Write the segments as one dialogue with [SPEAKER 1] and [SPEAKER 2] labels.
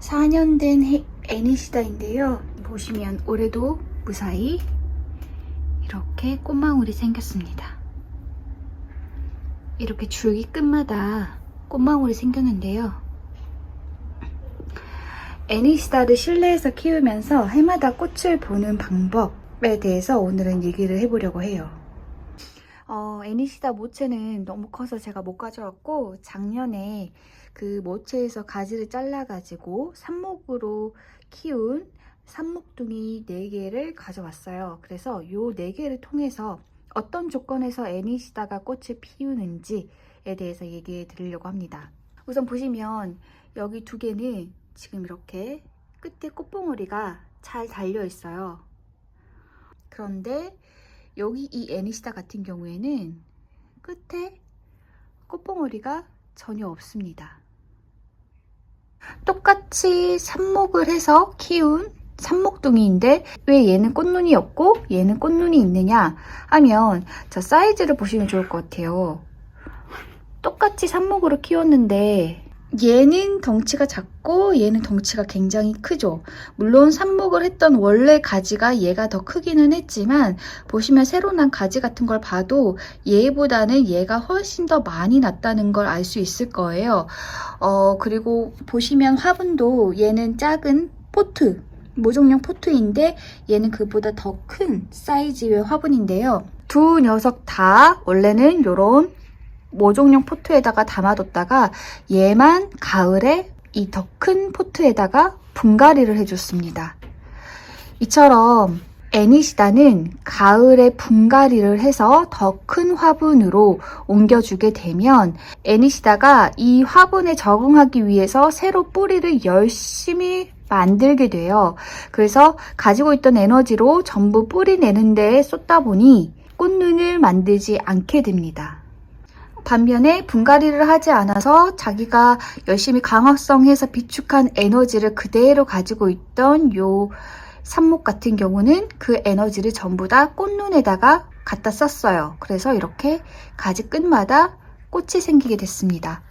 [SPEAKER 1] 4년 된 애니시다인데요. 보시면 올해도 무사히 이렇게 꽃망울이 생겼습니다. 이렇게 줄기 끝마다 꽃망울이 생겼는데요. 애니시다를 실내에서 키우면서 해마다 꽃을 보는 방법에 대해서 오늘은 얘기를 해보려고 해요. 애니시다 모체는 너무 커서 제가 못 가져왔고, 작년에 그 모체에서 가지를 잘라가지고 삽목으로 키운 삽목둥이 4개를 가져왔어요. 그래서 이 4개를 통해서 어떤 조건에서 애니시다가 꽃을 피우는지에 대해서 얘기해 드리려고 합니다. 우선 보시면 여기 2개는 지금 이렇게 끝에 꽃봉오리가 잘 달려 있어요. 그런데 여기 이 애니시다 같은 경우에는 끝에 꽃봉오리가 전혀 없습니다. 똑같이 삽목을 해서 키운 삽목둥이인데 왜 얘는 꽃눈이 없고 얘는 꽃눈이 있느냐 하면, 저 사이즈를 보시면 좋을 것 같아요. 똑같이 삽목으로 키웠는데 얘는 덩치가 작고 얘는 덩치가 굉장히 크죠. 물론 삽목을 했던 원래 가지가 얘가 더 크기는 했지만, 보시면 새로 난 가지 같은 걸 봐도 얘보다는 얘가 훨씬 더 많이 났다는 걸 알 수 있을 거예요. 그리고 보시면 화분도 얘는 작은 포트, 모종용 포트인데 얘는 그보다 더 큰 사이즈의 화분인데요. 두 녀석 다 원래는 요런 모종용 포트에다가 담아뒀다가 얘만 가을에 이 더 큰 포트에다가 분갈이를 해줬습니다. 이처럼 애니시다는 가을에 분갈이를 해서 더 큰 화분으로 옮겨주게 되면 애니시다가 이 화분에 적응하기 위해서 새로 뿌리를 열심히 만들게 돼요. 그래서 가지고 있던 에너지로 전부 뿌리 내는 데에 쏟다 보니 꽃눈을 만들지 않게 됩니다. 반면에 분갈이를 하지 않아서 자기가 열심히 강화성해서 비축한 에너지를 그대로 가지고 있던 요 삽목 같은 경우는 그 에너지를 전부 다 꽃눈에다가 갖다 썼어요. 그래서 이렇게 가지 끝마다 꽃이 생기게 됐습니다.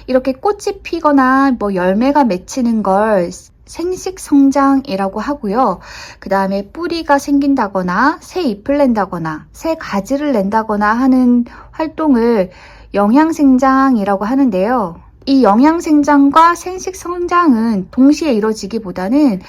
[SPEAKER 1] 이렇게 꽃이 피거나 열매가 맺히는 걸 생식성장이라고 하고요. 그 다음에 뿌리가 생긴다거나 새 잎을 낸다거나 새 가지를 낸다거나 하는 활동을 영양생장이라고 하는데요. 이 영양생장과 생식성장은 동시에 이루어지기보다는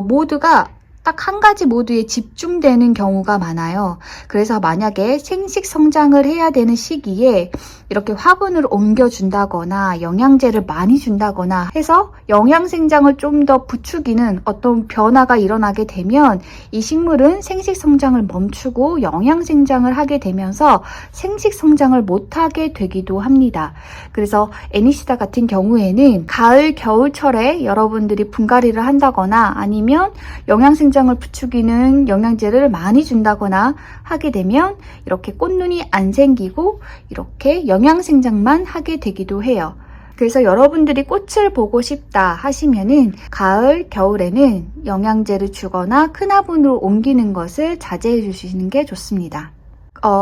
[SPEAKER 1] 모두가 딱 한 가지 모두에 집중되는 경우가 많아요. 그래서 만약에 생식성장을 해야 되는 시기에 이렇게 화분을 옮겨준다거나 영양제를 많이 준다거나 해서 영양생장을 좀 더 부추기는 어떤 변화가 일어나게 되면 이 식물은 생식성장을 멈추고 영양생장을 하게 되면서 생식성장을 못하게 되기도 합니다. 그래서 애니시다 같은 경우에는 가을, 겨울철에 여러분들이 분갈이를 한다거나 아니면 영양생장을 부추기는 영양제를 많이 준다거나 하게 되면 이렇게 꽃눈이 안 생기고 이렇게 영양생장만 하게 되기도 해요. 그래서 여러분들이 꽃을 보고 싶다 하시면은 가을, 겨울에는 영양제를 주거나 큰 화분으로 옮기는 것을 자제해 주시는 게 좋습니다.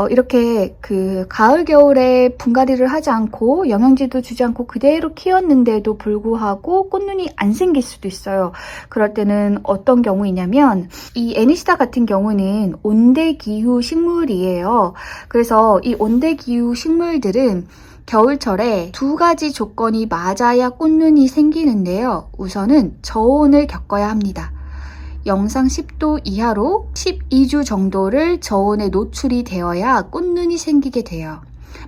[SPEAKER 1] 이렇게 가을, 겨울에 분갈이를 하지 않고 영양제도 주지 않고 그대로 키웠는데도 불구하고 꽃눈이 안 생길 수도 있어요. 그럴 때는 어떤 경우이냐면, 이 애니시다 같은 경우는 온대기후 식물이에요. 그래서 이 온대기후 식물들은 겨울철에 2가지 조건이 맞아야 꽃눈이 생기는데요. 우선은 저온을 겪어야 합니다. 영상 10도 이하로 12주 정도를 저온에 노출이 되어야 꽃눈이 생기게 돼요.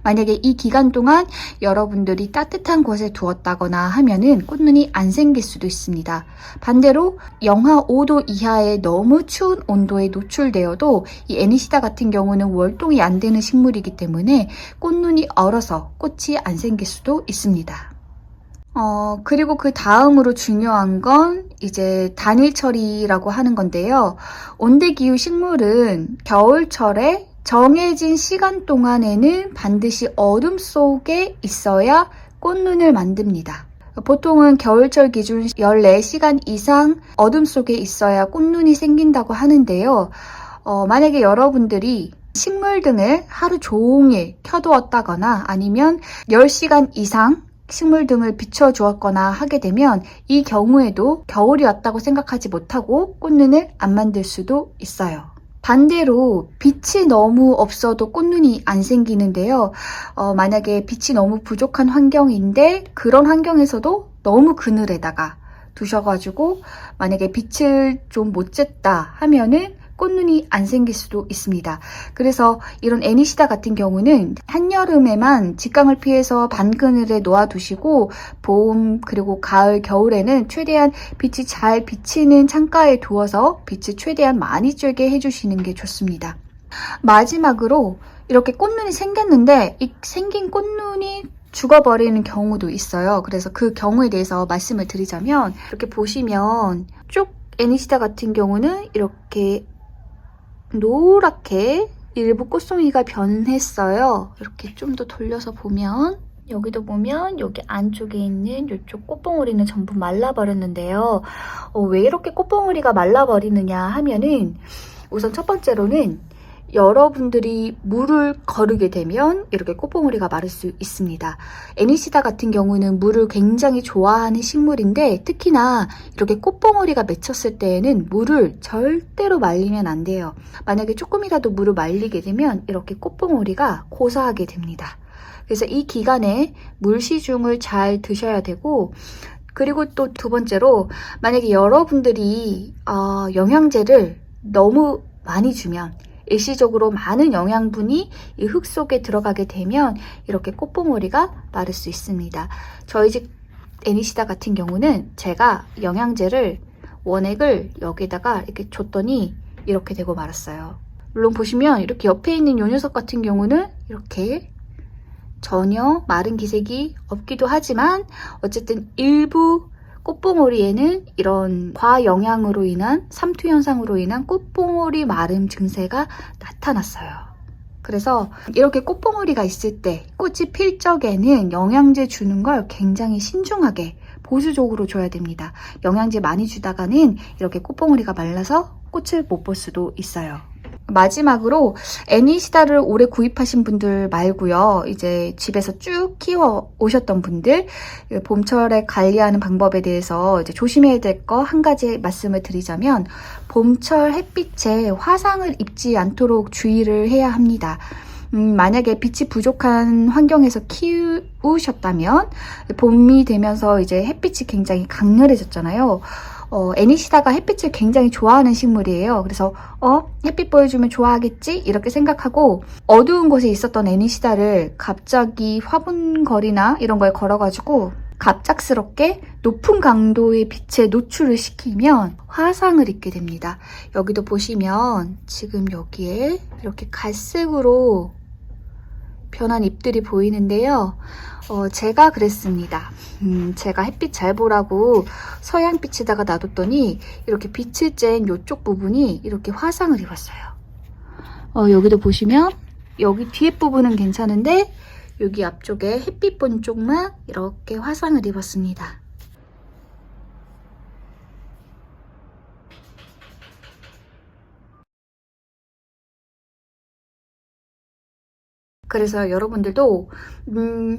[SPEAKER 1] 만약에 이 기간 동안 여러분들이 따뜻한 곳에 두었다거나 하면은 꽃눈이 안 생길 수도 있습니다. 반대로 영하 5도 이하의 너무 추운 온도에 노출되어도 이 애니시다 같은 경우는 월동이 안 되는 식물이기 때문에 꽃눈이 얼어서 꽃이 안 생길 수도 있습니다. 그리고 그 다음으로 중요한 건 이제 단일 처리라고 하는 건데요. 온대기후 식물은 겨울철에 정해진 시간 동안에는 반드시 어둠 속에 있어야 꽃눈을 만듭니다. 보통은 겨울철 기준 14시간 이상 어둠 속에 있어야 꽃눈이 생긴다고 하는데요. 만약에 여러분들이 식물등을 하루 종일 켜두었다거나 아니면 10시간 이상 식물 등을 비춰주었거나 하게 되면 이 경우에도 겨울이 왔다고 생각하지 못하고 꽃눈을 안 만들 수도 있어요. 반대로 빛이 너무 없어도 꽃눈이 안 생기는데요. 만약에 빛이 너무 부족한 환경인데 그런 환경에서도 너무 그늘에다가 두셔가지고 만약에 빛을 좀 못 쬐다 하면은 꽃눈이 안 생길 수도 있습니다. 그래서 이런 애니시다 같은 경우는 한여름에만 직광을 피해서 반그늘에 놓아두시고 봄 그리고 가을 겨울에는 최대한 빛이 잘 비치는 창가에 두어서 빛을 최대한 많이 쬐게 해주시는 게 좋습니다. 마지막으로 이렇게 꽃눈이 생겼는데 이 생긴 꽃눈이 죽어버리는 경우도 있어요. 그래서 그 경우에 대해서 말씀을 드리자면 이렇게 보시면 쭉 애니시다 같은 경우는 이렇게 노랗게 일부 꽃송이가 변했어요. 이렇게 좀 더 돌려서 보면 여기도 보면 여기 안쪽에 있는 이쪽 꽃봉오리는 전부 말라버렸는데요. 왜 이렇게 꽃봉오리가 말라버리느냐 하면은 우선 첫 번째로는 여러분들이 물을 거르게 되면 이렇게 꽃봉오리가 마를 수 있습니다. 애니시다 같은 경우는 물을 굉장히 좋아하는 식물인데 특히나 이렇게 꽃봉오리가 맺혔을 때에는 물을 절대로 말리면 안 돼요. 만약에 조금이라도 물을 말리게 되면 이렇게 꽃봉오리가 고사하게 됩니다. 그래서 이 기간에 물 시중을 잘 드셔야 되고 그리고 또 두 번째로 만약에 여러분들이 영양제를 너무 많이 주면 일시적으로 많은 영양분이 이 흙 속에 들어가게 되면 이렇게 꽃봉오리가 마를 수 있습니다. 저희 집 애니시다 같은 경우는 제가 영양제를 원액을 여기다가 이렇게 줬더니 이렇게 되고 말았어요. 물론 보시면 이렇게 옆에 있는 요 녀석 같은 경우는 이렇게 전혀 마른 기색이 없기도 하지만 어쨌든 일부 꽃봉오리에는 이런 과영양으로 인한 삼투 현상으로 인한 꽃봉오리 마름 증세가 나타났어요. 그래서 이렇게 꽃봉오리가 있을 때 꽃이 필 적에는 영양제 주는 걸 굉장히 신중하게 보수적으로 줘야 됩니다. 영양제 많이 주다가는 이렇게 꽃봉오리가 말라서 꽃을 못 볼 수도 있어요. 마지막으로 애니시다를 오래 구입하신 분들 말고요. 이제 집에서 쭉 키워 오셨던 분들 봄철에 관리하는 방법에 대해서 이제 조심해야 될 거 한 가지 말씀을 드리자면 봄철 햇빛에 화상을 입지 않도록 주의를 해야 합니다. 만약에 빛이 부족한 환경에서 키우셨다면 봄이 되면서 이제 햇빛이 굉장히 강렬해졌잖아요. 애니시다가 햇빛을 굉장히 좋아하는 식물이에요. 그래서 햇빛 보여주면 좋아하겠지? 이렇게 생각하고 어두운 곳에 있었던 애니시다를 갑자기 화분거리나 이런 거에 걸어가지고 갑작스럽게 높은 강도의 빛에 노출을 시키면 화상을 입게 됩니다. 여기도 보시면 지금 여기에 이렇게 갈색으로 변한 잎들이 보이는데요. 제가 그랬습니다. 제가 햇빛 잘 보라고 서양빛에다가 놔뒀더니 이렇게 빛을 쬐인 이쪽 부분이 이렇게 화상을 입었어요. 여기도 보시면 여기 뒤에 부분은 괜찮은데 여기 앞쪽에 햇빛 본 쪽만 이렇게 화상을 입었습니다. 그래서 여러분들도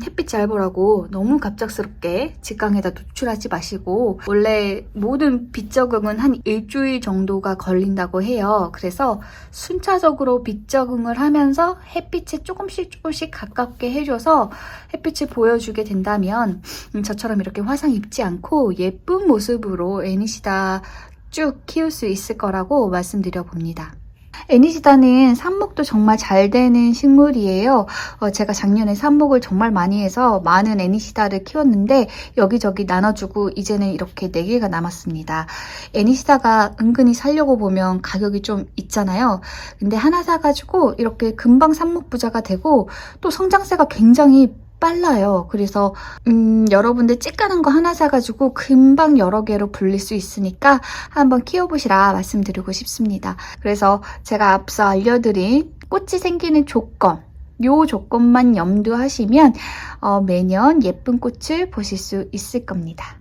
[SPEAKER 1] 햇빛 잘 보라고 너무 갑작스럽게 직광에다 노출하지 마시고 원래 모든 빛 적응은 한 일주일 정도가 걸린다고 해요. 그래서 순차적으로 빛 적응을 하면서 햇빛에 조금씩 가깝게 해줘서 햇빛을 보여주게 된다면 저처럼 이렇게 화상 입지 않고 예쁜 모습으로 애니시다 쭉 키울 수 있을 거라고 말씀드려 봅니다. 애니시다는 삽목도 정말 잘 되는 식물이에요. 제가 작년에 삽목을 정말 많이 해서 많은 애니시다를 키웠는데 여기저기 나눠주고 이제는 이렇게 4개가 남았습니다. 애니시다가 은근히 사려고 보면 가격이 좀 있잖아요. 근데 하나 사가지고 이렇게 금방 삽목 부자가 되고 또 성장세가 굉장히 빨라요. 그래서 여러분들 찌까는 거 하나 사가지고 금방 여러 개로 불릴 수 있으니까 한번 키워보시라 말씀드리고 싶습니다. 그래서 제가 앞서 알려드린 꽃이 생기는 조건, 요 조건만 염두하시면 매년 예쁜 꽃을 보실 수 있을 겁니다.